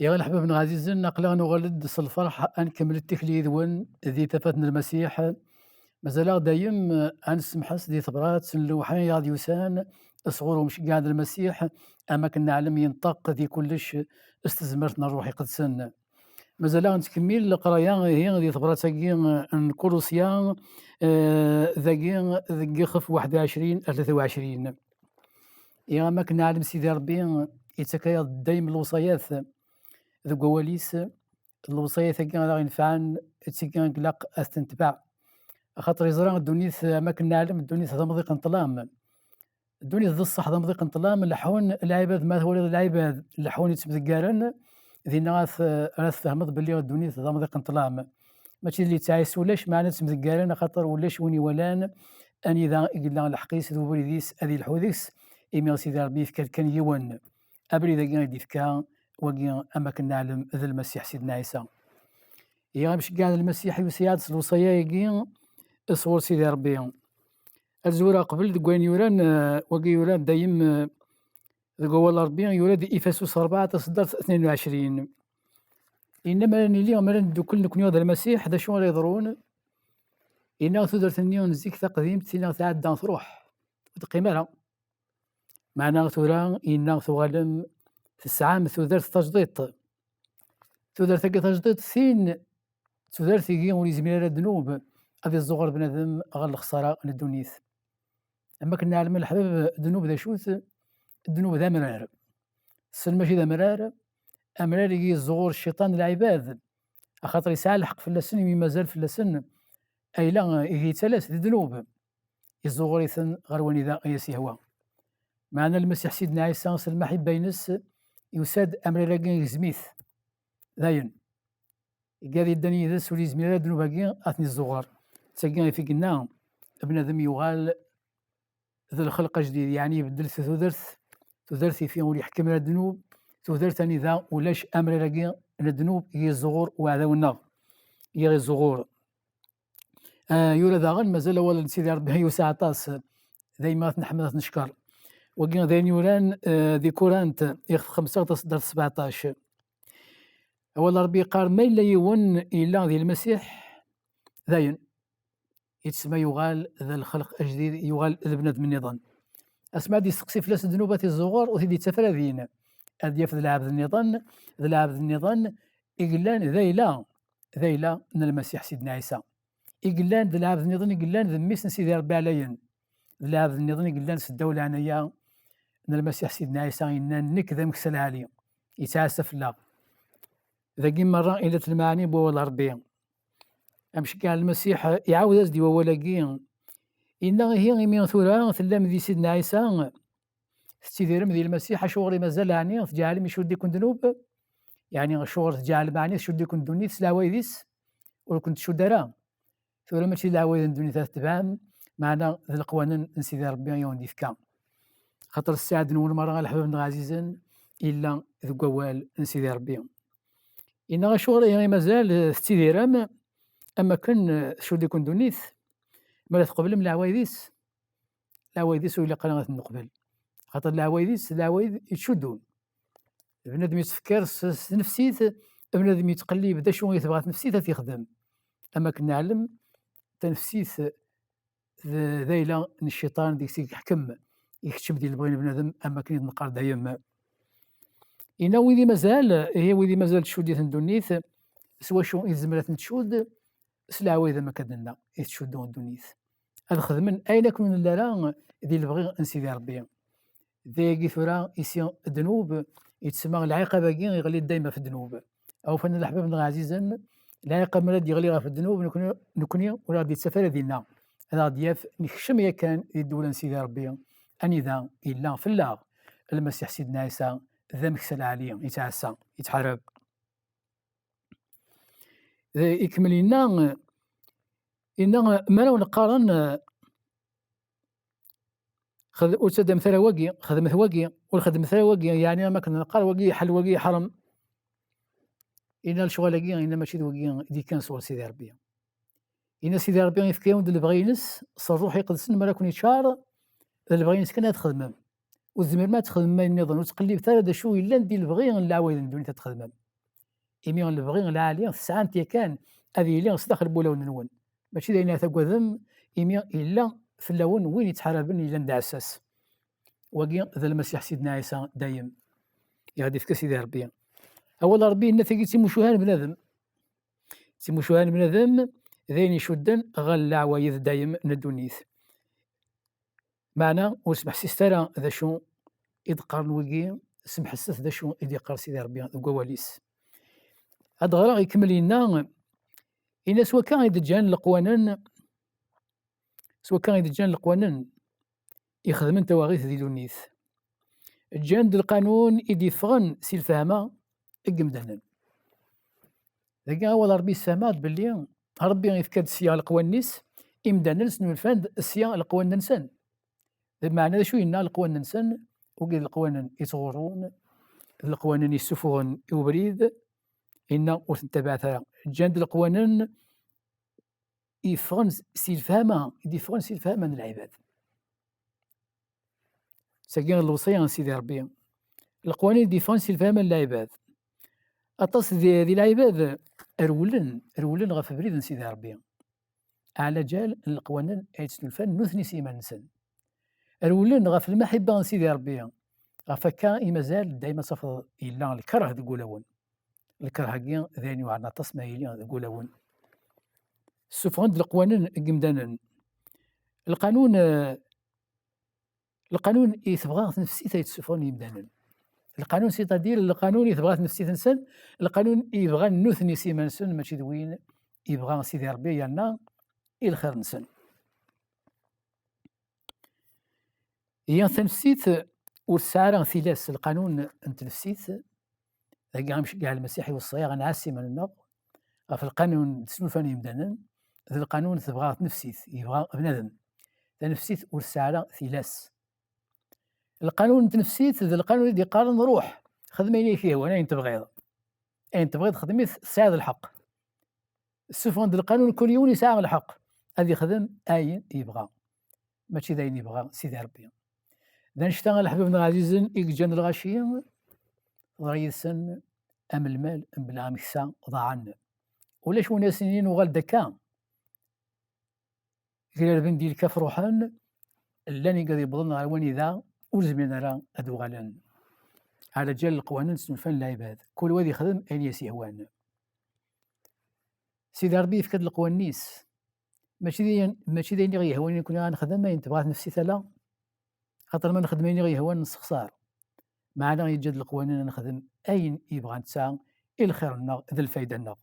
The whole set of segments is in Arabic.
يا الحباب العزيزين نقلا نغلد الفرح نكمل التكليد ون ذي تفتنا المسيح مازال دايم أنسمحس ذي ثبرات نلوحين يا ديوسان صغور ومش قاعد المسيح أما كنا نعلم ينطق ذي كلش استزمرتنا الروح قدسن مازال نتكمل القرايا هي ذي ثبرات تاكي نكولوسيان ذاكي خف 21 23 يا ما كنا نعلم سيدي ربي يتكايا دايم الوصايات ذو قواليس الوصية كان راه ينفعن كان قلق استنتبع خاطر يزرع الدنيث ما كنا نعلم الدنيث هذا مضيق انطلام الدنيا ذا الصح هذا مضيق انطلام لحون العباد ما هو العباد لحون يتمذكرن ذي ناس راس فهمت باللي الدنيا هذا مضيق انطلام ماشي اللي تعيس ولاش معنا تمذكرن خاطر ولاش وني ولان اني ذا قلنا الحقيس ذو بريديس هذه الحوديس إيميل سيدي ربي كان يون أبري ذا كان ديفكا وكي أما كنا نعلم ذا المسيح سيدنا عيسى يا مش قاعد المسيح يسياد الوصايا يقين صور سيدي ربي الزورة قبل دكوين يوران وكي يوران دايم دكوال ربي يوراد إفسس 4 تصدر 22 إنما اليوم كل نكون هذا المسيح ذا شو يضرون إنه تقدر تنيون زيك تقديم تينا تعدى تروح تقيم لها معنا ثورة إنه ثغلم في الساعة ثودر تجديد ثودر تجديد ثين ثودر ثيقي ولي زميلة الذنوب هذه الزغر بنادم غير الخسارة للدنيث أما كنا نعلم الحباب الذنوب ذا شوث الذنوب ذا مرار السن ماشي ذا مرار أمرار يجي الزغور الشيطان العباد خاطر يسعى الحق في اللسن مازال في اللسن أي لا يجي ثلاث الذنوب الزغور يثن غير وني ذا يسيهوا معنا المسيح سيدنا عيسى سلمح بينس يساد أمرار يزميث ذاين قال الدنيا ذا سولي زميلة ذنوب أثني الزغار تسقي في قلنا بنادم يغال ذا الخلق جديد يعني يبدل ثودرث فيه ولي يحكم على الذنوب ثودرثني ذا ولاش امر لاقي الذنوب هي الزغور وهذا النار هي الزغور يورا ذا غن مازال ولا سيدي ربي هي ساعطاس دايما نحمد نشكر وقينا ذا يوران ذي كورانت يخف 5 تصدر 17 أول ربي قال ما إلا يون إلا ذي المسيح ذاين يتسمى يغال ذا الخلق الجديد يغال ذا بنادم النظام اسمع دي سقسي فلاس ذنوبات الزغور وثيدي تفرذين ادي في العبد النظام ذا العبد النظام إقلان ذيلا من المسيح سيدنا عيسى إقلان ذا العبد النظام إقلان ذا ميسن سيدي ربي عليا ذا العبد النظام إقلان الدولة عنايا من المسيح سيدنا عيسى إن نك ذا مكسل عالي يتعسف لا ذا قيم مرة إلى المعاني بو الربي أمشي كاع المسيح يعاود أزدي وولاقين إنه هي غيمين ثورة ثلام ذي سيدنا عيسى ستيديرم ذي المسيح شغري مازال يعني تجعل يشد يكون ذنوب يعني شغر تجعل معني شد يكون دونيت سلاويديس ولا كنت شو درا ثورة ماشي لاويد دونيت تبعم معنا ذي القوانين نسيدي ربي يوم ديفكا خاطر السعد نور مرة الحباب عزيزا إلا ذو قوال نسيدي ربي إن شغر يعني مازال ستيديرم أما كان شد يكون دونيت مالا تقبل من العوايديس ولا قناة نقبل خاطر العوايد يتشدون بنادم يتفكر نفسيت بنادم يتقلب دا شنو يتبغى نفسيته تيخدم اما كنا نعلم تنفسيت ذايله من الشيطان ديك يحكم يكتب ديال بغينا بنادم اما كاين نقار دايما إنا ويدي مازال هي ويدي مازال تشود دونيث سوا شو يزمرات تشود سلاوي ما كدنا يتشدون دونيث هذا خدمن اين كون لا لا ديال البغي نسيدي ربي ذي ثورة يسيا الذنوب يتسمى العقبة يغلي دايما في الذنوب أو فن الأحباب عزيزا العقبة مراد يغلي في الذنوب نكوني ولا غادي تسافر ديالنا هذا ضياف نخشم يا كان يدولا سيدي ربي أني ذا إلا في الله المسيح سيدنا عيسى ذا مكسل عالي يتعسى يتحارب يكمل إنا ما لو نقارن وتدا مثلا واقي خدمة واقي والخدمة مثلا واقي يعني ما كنا نقال واقي حل واقي حرم إن الشغل واقي إن ماشي واقي دي كان صور سيدي ربي إن سيدي ربي يفكيون اللي بغى ينس صار روحي يقدسن ما كون يتشار اللي بغى ينس كان تخدم والزمير ما تخدم ما النظام وتقلب ثلاثة شو إلا ندير البغي العوايد الدنيا تخدم إمي نبغي العالي تسعة نتا كان هذه اللي صداق البولون نون، ماشي دايرين تقوذم إمي إلا في اللون وين يتحاربن إلا ندعساس، وكي ذا المسيح سيدنا عيسى دايم غادي في سيدي ربي، أول ربي إن ثقي تيموشوها بنادم، تيموشوها بنادم ذين يشدن غا عوايد دايم ندونيث، معنا وسمح سيسترا ذا شو إذ قارن ويكي سمح السث ذا شو إذ يقار سيدي ربي قواليس، هاد غرا يكمل لنا إلا سوا كان يدجان القوانين سوا كان يدجان القوانين يخدمن تواغيث دي دونيث، جان القانون إذ يفغن سي الفهمة إقمدهن، ذاك أول ربي السماد باللي ربي يفكاد سيا القوانيس إمدانا نسنو الفند سيا القوانين نسن، بمعنى شو ينا القوانين نسن وكي القوانين يصغرون القوانين يسفون يبريد إنا وتنتبعتها جاند القوانين يفغن سي الفهمة يفغن سي الفهمة من العباد، ساكين الوصية سيدي ربي القوانين يفغن سي الفهمة من العباد، أطاس ذي العباد رولن غف بريد سيدي ربي على جال القوانين يتسنو الفن نثني سيمان نسن رولن غف المحبة سيدي ربي غف كا مازال دايما صفر إلا الكره تقولون الكره كي ذاني وعنا تصمى إلي تقولون السفغن د القوانين قمدانا القانون يتبغى نفسيته يتسفغن يمدانا القانون سيتادير القانون يبغى نفسي تنسن القانون يبغى نثني سيما نسن ماشي دوين يبغى سيدي ربي يالنا الخير نسن هي تنفسيت والسعارة ثلاث القانون نتنفسيت كاع مش كاع المسيحي والصغير غنعسي من النار في القانون تسنو فاني يمدانا ذا القانون تبغى نفسيت يبغى بنادم تنفسيت والسعارة ثلاث القانون تنفسيت ذا القانون اللي قال نروح خدمي لي فيه وانا انت تبغيض انت تبغيض خدمي ساعد الحق السفن د القانون كل يوم يساعد الحق هذا يخدم اين يبغى ماشي داين يبغى سيدي ربي ذا نشتغل حبيبنا العزيز يجن الغاشية غيسن ام المال ام بلا مكسا ضاعنا ولاش ونا سنين وغال دكا كلا البن ديال كاف روحان لاني قد يبضلنا على وين ذا وزمنا راه هادو غالان على جال القوانين سنفن العباد كل واحد يخدم أين يسيهوان سيدي ربي يفكد القوانيس ماشي داين غير يهواني كنا نخدم ما تبغات نفسي ثلا خاطر ما نخدميني غير يهوان نستخسار معنا يجد القوانين نخدم أين يبغى نتسع الخير لنا ذا الفايدة لنا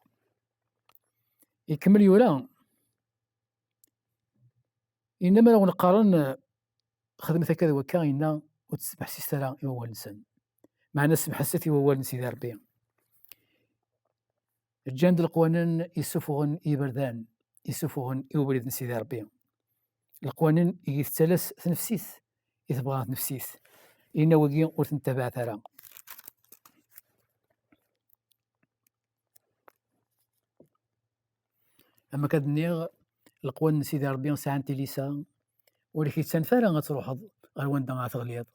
يكمل يورا إنما لو نقارن خدمة كذا وكاينة وتسبح سيسترا هو الإنسان معنا سبح ستي هو سيدي ربي الجاند القوانين يسفغن يبردان يسفغن يبرد سيدي ربي القوانين يتسلس نفسيس يتبغى نفسيس إنا وكي وتنتبع ترى أما كدنيغ القوانين سيدي ربي ساعة تيليسا ولكن تنفالا غتروح غير واندا غتغليض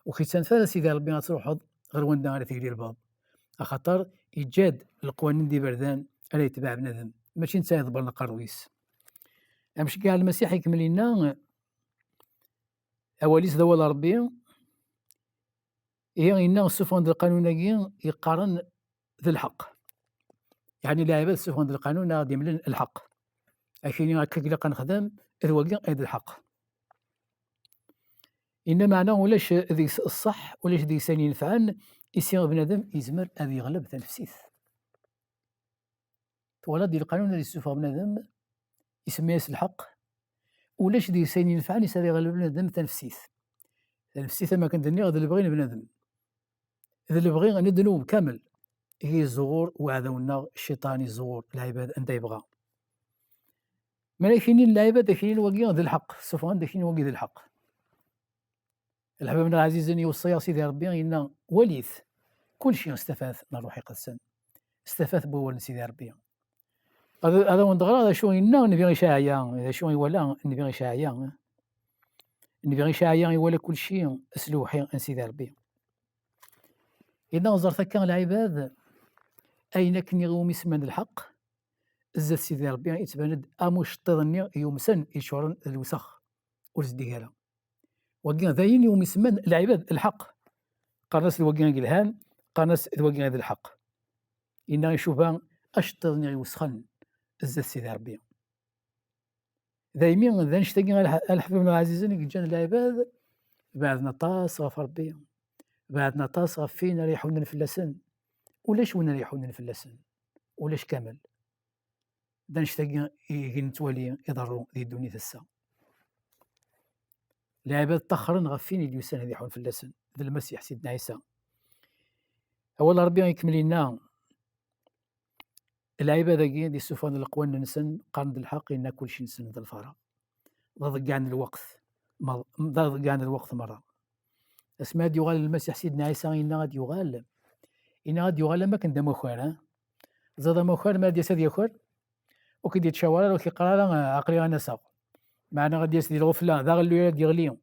وكي تنفالا سيدي ربي غتروح غير واندا غتيدي الباب خاطر يجاد القوانين دي بردان على يتبع بنادم ماشي نتا يضبر القرويس مش كاع المسيح يكمل لنا اواليس ذوال ربي هي إن السفن ديال القانون يقارن ذي الحق يعني لاعبات السفن ديال القانون غادي يملن الحق عشان هكاك الا كنخدم ذوالكي هذا الحق إن معناه ولاش ذي الصح ولاش ذي ساني ينفعن يصير بنادم يزمر أن يغلب تنفسيث ولا ديال القانون اللي يستوفى بنادم يسميه الحق ولاش ذي ساني ينفعن يصير يغلب بنادم تنفسيث ما كندني غادي اللي بغينا بنادم إذا اللي بغي غندنو كامل هي الزغور وعدونا الشيطان الزغور العباد أنت يبغى ملاكين العباد داكين واقي ذي الحق سفهان داكين واقي ذي الحق الحبيب العزيز يوصي سيدي ربي إن وليث كل شيء استفاد من روحي قدسا استفاد بول سيدي ربي هذا وندغرا هذا شو إنا نبي شاعيا هذا شو ولا نبي شاعيا نبي شاعيا ولا كل شيء اسلوحي ان سيدي ربي إذا نظرت كان العباد أين كن يغوم يسمن الحق زاد سيدي ربي يتباند أمشطرني يومسن يشعرن الوسخ ورزديها وكان ذاين يوم يسمن العباد الحق قرنس الوكان الهان قرنس الوكان هذا الحق إنا يشوفها أشطرني يوسخن زاد سيدي ربي دايما ذا نشتاقي الحبيب العزيزين جان العباد بعدنا طاس غف ربي بعدنا طاس غف فينا ريحونا الفلاسن ولاش وين ريحونا الفلاسن ولاش كامل دا نشتاقي نتوالي يضروا ذي الدنيا تسا العباد طخرن غف فين اللي يسان هذي حون فلاسن ذا المسيح سيدنا عيسى أول ربي يكمل لنا العباد كي دي سفان القوان نسن قرن الحق إن كل شيء نسن ذا الفراغ ضد عن الوقت ضد عن الوقت مرة اسمها دي يغال المسيح سيدنا عيسى إن غادي يغال إن غادي يغال ما كان دا مخوار زاد مخوار ما دي ساد يخوار وكي دي تشاور وكي قرار عقلي غنسا معنا غادي يسدي الغفلة ذا غلو ديغليون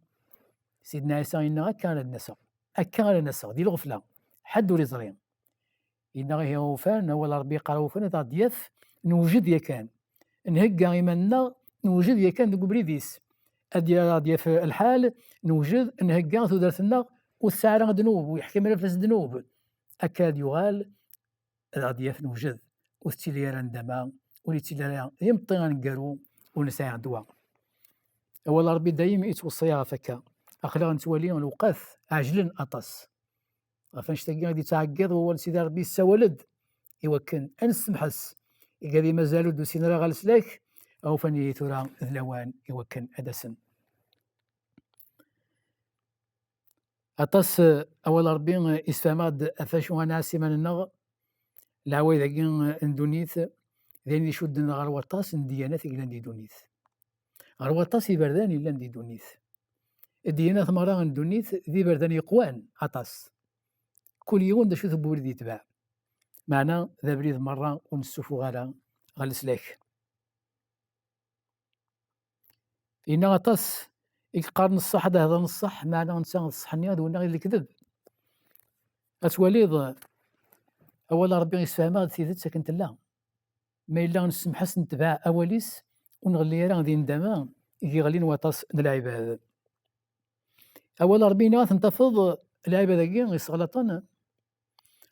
سيدنا عيسى إن غا كان النسا أكان النسا دي الغفلة حد وريزرين إن غا وفان هو ربي قرا وفان تاع دياف نوجد يا كان نهكا إيماننا نوجد يا كان دوك بريديس دياف الحال نوجد نهكا ثودرتنا والسعر ذنوب ويحكم نفس ذنوب أكاد يغال دياف نوجد وستيليرا ندما وليتيليرا يمطي غنقارو ونساع دواء أول ربي دايم يتوصيها فكا أخلاق نتوالي الوقاف عجلا أطاس فاش تلقى غادي تعقد هو سيدي ربي السوالد يوكن أنسمحس غادي مازالو دوسين راه غالسلاك أو فاني ثورا ذلوان يوكن أدسن أطاس أول ربي إسفاماد أفاش وانا سيمان النغ العوايد كين اندونيث ذين يشد غير وطاس الديانات إلا ندي دونيث غير وطاس يبردان إلا ندي دونيث الديانات مرة اندونيث ذي بردان يقوان أطاس كل يوم دا شو ثبو ولدي يتباع معنا ذا بريد مرة ونسوفو غالسلاك إن أطاس يقارن الصح هذا الصح معنا نسان الصحني هذا ونا غير الكذب أتوليض أول ربي يسفهمها ثيثت سكنت لا ما إلا نسمحس نتباع أوليس ونغلي راه ذي ندما يجي غالين وطاس العباد أول ربي نغا تنتفض العباد كي يسغلطن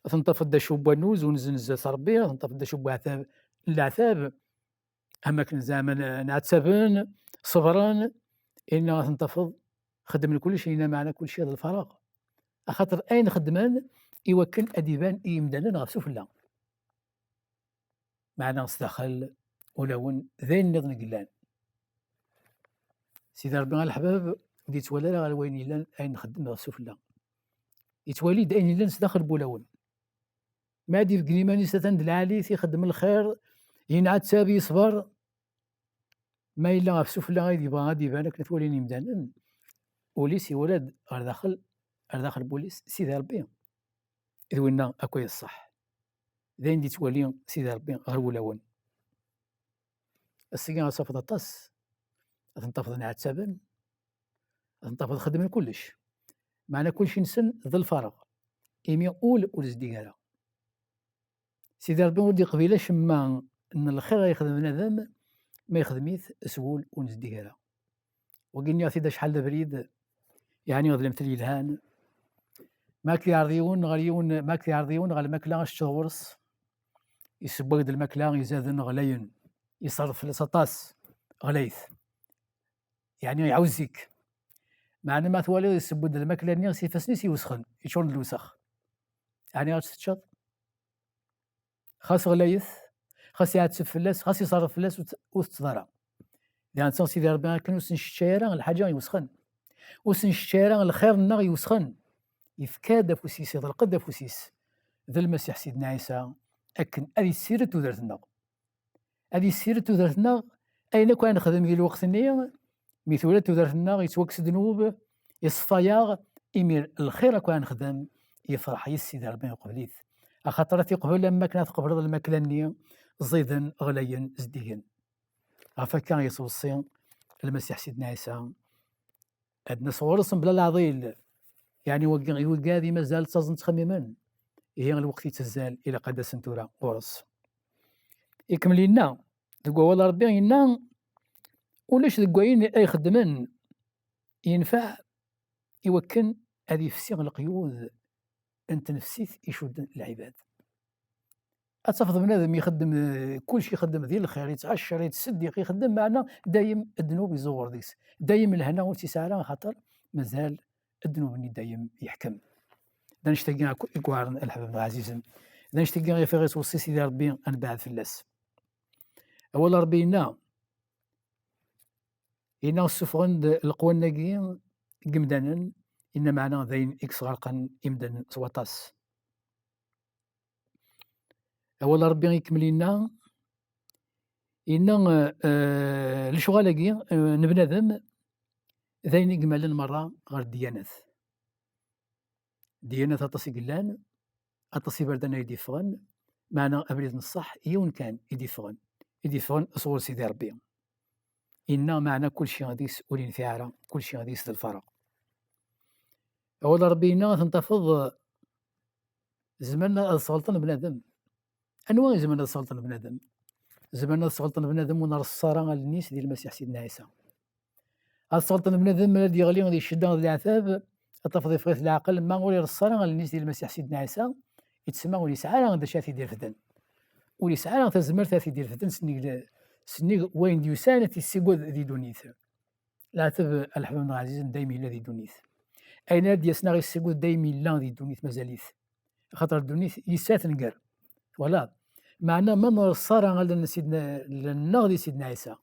تنتفض دا شوبا نوز ونزنز ربي تنتفض دا شوبا عتاب العتاب أماكن زمان نعتبن صبران إنها تنتفض خدم كل شيء إن معنا كل شيء هذا الفراغ أخاطر أين خدمان يوكل أديبان يمدانا غف سفلا معنا استخل ولون ذين نظن قلان سيدي ربي الحباب دي تولى راه وين إلا أين نخدم غف سفلا يتولي أين إلا نسداخل بولون ما دي في قريماني ستند العالي يخدم الخير ينعاد سابي يصبر ما إلا غف سفلا غادي يبانك نتولي يمدانا بوليس ولاد داخل بوليس سيدي ربي إذ وينا أكوي الصح ذين دي تولي سيدي ربي غير ولون السيقان صافد الطاس تنتفض نعتابن تنتفض خدم كلش معنا كلشي نسن ذا الفراغ إيمي أول ولزديقالا سيدي ربي ودي قبيلة شما أن الخير يخدم بنادم ما يخدميث سهول ونزديقالا وقلني عطي دا شحال دا بريد يعني غظلمت لي الهان ماك يعرضيون غاليون ماك يعرضيون غال الماكلة الشهورس يسبق د الماكلة يزادن غليون يصرف لسطاس غليث يعني يعوزك معنا ما ثوالي يسبق د الماكلة نيغ سيفاسنيس يوسخن يشون الوسخ يعني غاتشتشط خاص غليث خاص يعتسف فلاس خاص يصرف فلاس وتتضرع يعني تنص سيدي ربي كان وسن الشارع الحاجة يوسخن وسن الشارع الخير النار يوسخن يفكاد فوسيس يضلقد فوسيس ذا المسيح سيدنا عيسى أكن هذه السيرة ودرتنا هذه السيرة ودرتنا أين كان نخدم ذي الوقت النية مثولة ودرتنا يتوكس ذنوب يصفياغ إمير الخير كان نخدم يفرح يسيدي ربي قبليث أخاطرت قبل لما كانت قبل الماكلة النية زيدا غليا زديا عفاكان يتوصي المسيح سيدنا عيسى عندنا صور بلا العضيل يعني وقاذي مازال تظن تخمما هي الوقت يتزال إلى قد سنتورا غرس يكمل لنا تقول ربي إنا ولاش وين أي خدمن ينفع يوكن هذه يفسيغ القيود أنت نفسيت يشد العباد أتفضل بنادم يخدم كلشي يخدم ديال الخير يتعشر يتصدق يخدم معنا دايم الذنوب يزور ديس دايم الهنا والتسالة خاطر مازال الذنوب دايم يحكم دا نشتاق إكوارن الحباب العزيزين دا نشتاق غير في غير وصي سيدي ربي أن بعد فلاس أول ربي إنا السفغن القوى الناقيين قمدانا إن معنا ذين إكس غرقا إمدن سواطاس أول ربي يكمل لنا إن الشغالاكي نبنادم ذين يقملن مرة غير الديانات ديانات أطاس يقلان أطاس يبردنا يديفغن معنا أبريد الصح يون كان يديفغن صور سيدي ربي إنا معنا كل شيء غاديس ولين ثيارة كل شيء غاديس للفرق أول ربي إنا تنتفض زماننا السلطنة بنادم أنواع زماننا السلطنة بنادم زماننا السلطنة بنادم ونرى الصارة النيس ديال المسيح سيدنا عيسى السلطنة بنادم الذي يغلي غادي يشد غادي العتاب تفضي في العقل ما نقول الصارة النيس ديال المسيح سيدنا عيسى يتسمى ولي سعالة غادا شافي ديال الفدن ولي سعالة تزمر ثلاثي ديال الفدن سنيك وين ديوسانة السيقود ذي دونيث العتاب الحباب العزيز دايما الذي دونيث أين ديسنا غير السيقود دايما لا ذي دونيث مازاليث خاطر دونيث يسات نقر ولا معنى من الصارة غادا سيدنا النغدي سيدنا عيسى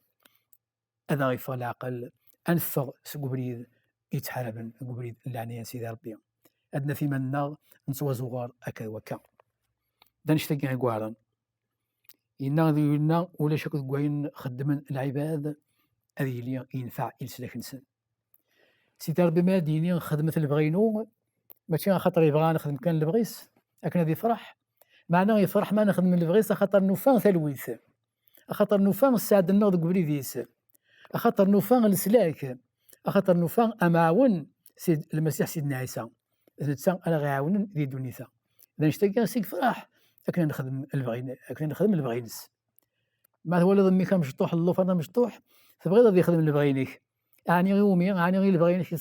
هذا غيفغ العقل أنفغ سقبريد يتحاربن قبريد اللعنية سيدي ربي أدنى في منا نسوى زغار أكا وكا دا نشتاق غيكوارن إنا ذينا ولا شك كوين خدمن العباد هذه لي ينفع يلسلك نسن سيدي ربي ما ديني خدمة البغينو ماشي خاطر يبغى نخدم كان البغيس لكن هذه فرح معنا يفرح ما نخدم البغيس خاطر نوفان ثلويث خاطر نوفان السعد النغد قبري ديس خاطر نوفان السلاك خاطر نوفان أماون سيد المسيح سيدنا عيسى زدت أنا غيعاونن ذي دونيثا إذا نشتاق سيك فرح لكن نخدم البغين لكن نخدم البغينس ما هو اللي ضمي كان مشطوح اللوف أنا مشطوح تبغي غادي يخدم البغينيك يعني يومي يعني غير البغينيك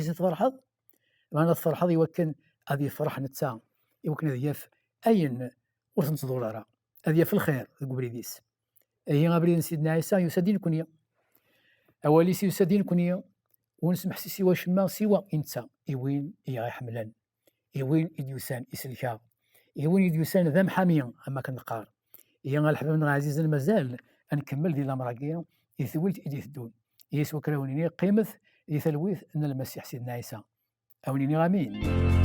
يتفرحض معنا الفرحض يوكن هذه فرح نتسا يمكن هذه أين ورثنتظر راه هذه في الخير الكبريديس هي غابرين سيدنا عيسى يسدين كنيا أولي يسدين كنيا ونسمح سوى شما سوى إنسا إوين يحملن إوين يديوسان يسلكا إوين يديوسان ذا محاميا أما كنقار هي الحباب العزيز مازال نكمل ديال الأمراكية يثويت إدي ثدون يسوى كراونيني قيمة يثلويث أن المسيح سيدنا عيسى أونيني غامين